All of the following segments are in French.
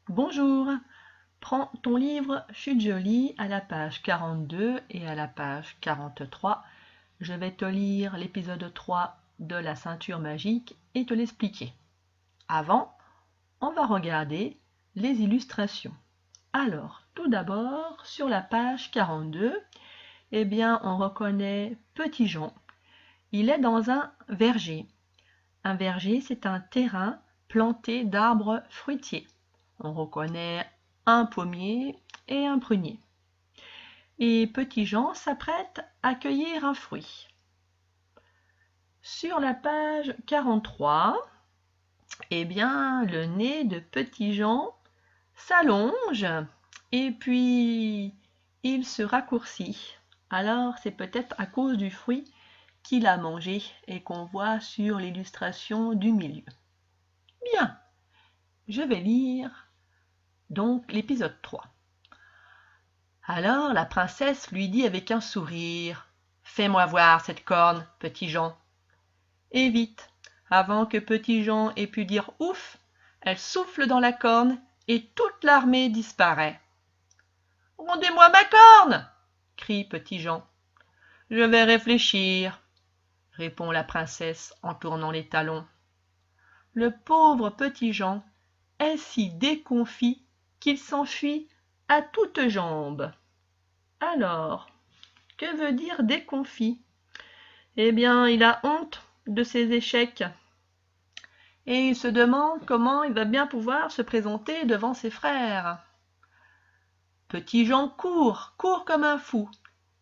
Bonjour, prends ton livre Chute jolie à la page 42 et à la page 43. Je vais te lire l'épisode 3 de la ceinture magique et te l'expliquer. Avant, on va regarder les illustrations. Alors, tout d'abord, sur la page 42, on reconnaît Petit Jean. Il est dans un verger. Un verger, c'est un terrain planté d'arbres fruitiers. On reconnaît un pommier et un prunier. Et Petit Jean s'apprête à cueillir un fruit. Sur la page 43, le nez de Petit Jean s'allonge et puis il se raccourcit. Alors c'est peut-être à cause du fruit qu'il a mangé et qu'on voit sur l'illustration du milieu. Bien, je vais lire donc l'épisode 3. Alors la princesse lui dit avec un sourire : « Fais-moi voir cette corne, Petit Jean. » Et vite, avant que Petit Jean ait pu dire ouf, elle souffle dans la corne et toute l'armée disparaît. « Rendez-moi ma corne !» crie Petit Jean. « Je vais réfléchir, » répond la princesse en tournant les talons. Le pauvre Petit Jean est si déconfit qu'il s'enfuit à toutes jambes. Alors, que veut dire déconfit ? Il a honte de ses échecs et il se demande comment il va bien pouvoir se présenter devant ses frères. Petit Jean court comme un fou,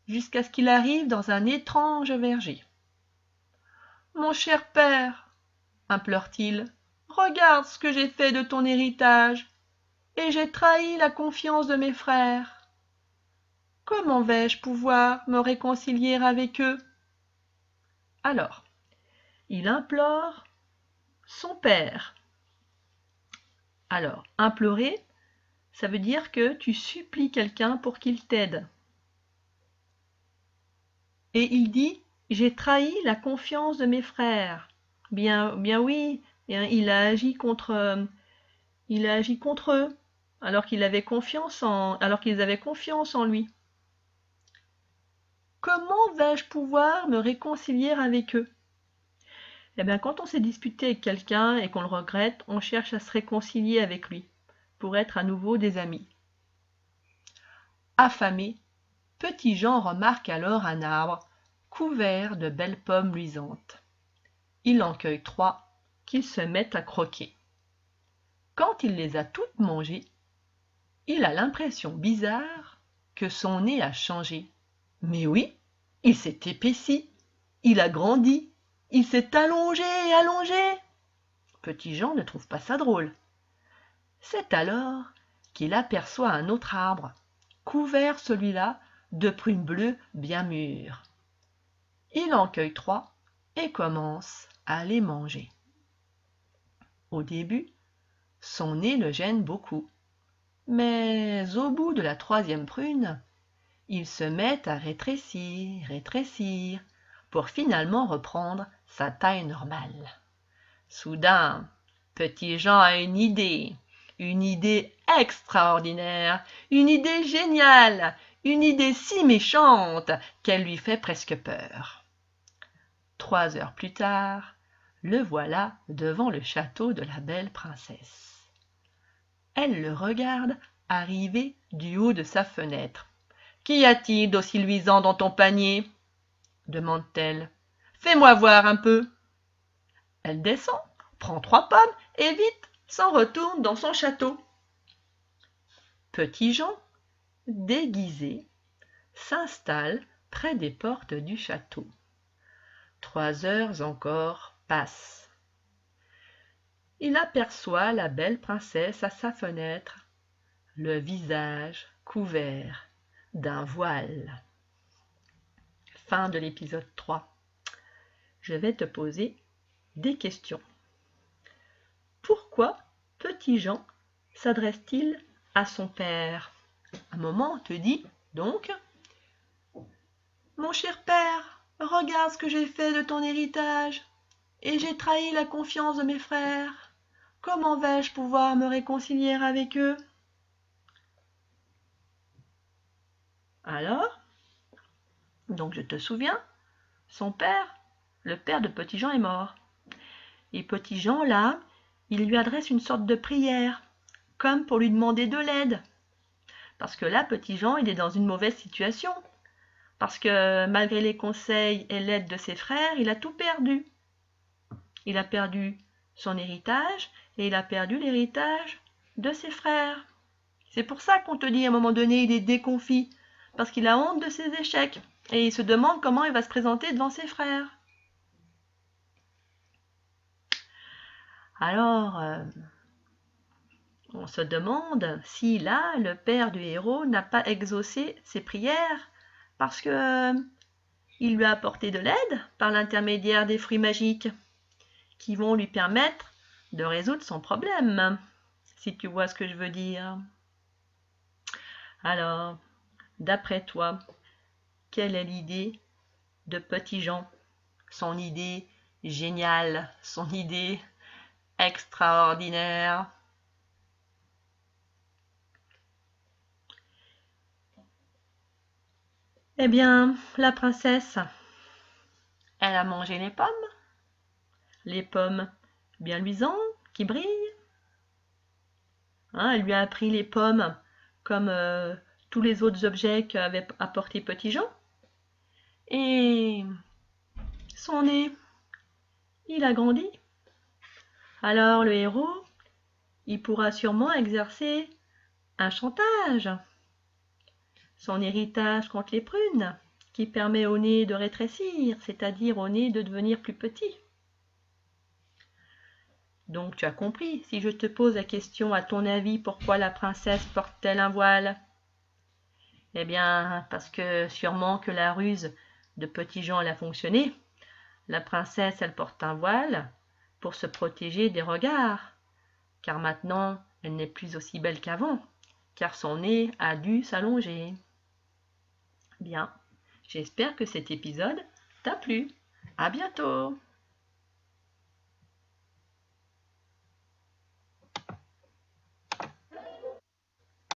jusqu'à ce qu'il arrive dans un étrange verger. « Mon cher père, » implore-t-il, « regarde ce que j'ai fait de ton héritage, et j'ai trahi la confiance de mes frères. Comment vais-je pouvoir me réconcilier avec eux ?» Alors, il implore son père. Alors, implorer, ça veut dire que tu supplies quelqu'un pour qu'il t'aide. Et il dit : « J'ai trahi la confiance de mes frères. » Bien oui, il a agi contre eux, alors qu'ils avaient confiance en lui. Comment vais-je pouvoir me réconcilier avec eux ? Quand on s'est disputé avec quelqu'un et qu'on le regrette, on cherche à se réconcilier avec lui, pour être à nouveau des amis. Affamé, Petit Jean remarque alors un arbre couvert de belles pommes luisantes. Il en cueille 3 qu'il se met à croquer. Quand il les a toutes mangées, il a l'impression bizarre que son nez a changé. Mais oui, il s'est épaissi, il a grandi, il s'est allongé et allongé. Petit Jean ne trouve pas ça drôle. C'est alors qu'il aperçoit un autre arbre, couvert celui-là de prunes bleues bien mûres. Il en cueille 3 et commence à les manger. Au début, son nez le gêne beaucoup, mais au bout de la 3e prune, il se met à rétrécir, pour finalement reprendre sa taille normale. Soudain, Petit Jean a une idée extraordinaire, une idée géniale, une idée si méchante qu'elle lui fait presque peur. 3 heures plus tard, le voilà devant le château de la belle princesse. Elle le regarde arriver du haut de sa fenêtre. « Qu'y a-t-il d'aussi luisant dans ton panier ?» demande-t-elle. « Fais-moi voir un peu. » Elle descend, prend 3 pommes et vite s'en retourne dans son château. Petit Jean, déguisé, s'installe près des portes du château. 3 heures encore passent. Il aperçoit la belle princesse à sa fenêtre, le visage couvert d'un voile. Fin de l'épisode 3. Je vais te poser des questions. Pourquoi Petit Jean s'adresse-t-il à son père ? Un moment, on te dit donc : « Mon cher père, regarde ce que j'ai fait de ton héritage, et j'ai trahi la confiance de mes frères. comment vais-je pouvoir me réconcilier avec eux? Alors, donc je te souviens, son père, le père de Petit Jean est mort. Et Petit Jean, là, il lui adresse une sorte de prière, comme pour lui demander de l'aide. Parce que là, Petit Jean, il est dans une mauvaise situation. Parce que malgré les conseils et l'aide de ses frères, il a tout perdu. Il a perdu son héritage et il a perdu l'héritage de ses frères. C'est pour ça qu'on te dit à un moment donné, il est déconfit. Parce qu'il a honte de ses échecs. Et il se demande comment il va se présenter devant ses frères. Alors, on se demande si là, le père du héros n'a pas exaucé ses prières parce que il lui a apporté de l'aide par l'intermédiaire des fruits magiques qui vont lui permettre de résoudre son problème, si tu vois ce que je veux dire. Alors, d'après toi, quelle est l'idée de Petit Jean? Son idée géniale, son idée extraordinaire. Eh bien, la princesse, elle a mangé les pommes bien luisantes, qui brillent. Hein, elle lui a appris les pommes comme tous les autres objets qu'avait apporté Petit Jean. Et son nez, il a grandi. Alors le héros, il pourra sûrement exercer un chantage. Son héritage contre les prunes, qui permet au nez de rétrécir, c'est-à-dire au nez de devenir plus petit. Donc tu as compris, si je te pose la question à ton avis, pourquoi la princesse porte-t-elle un voile? Eh bien, parce que sûrement que la ruse de Petit Jean elle a fonctionné. La princesse, elle porte un voile pour se protéger des regards, car maintenant, elle n'est plus aussi belle qu'avant, car son nez a dû s'allonger. Bien, j'espère que cet épisode t'a plu. À bientôt!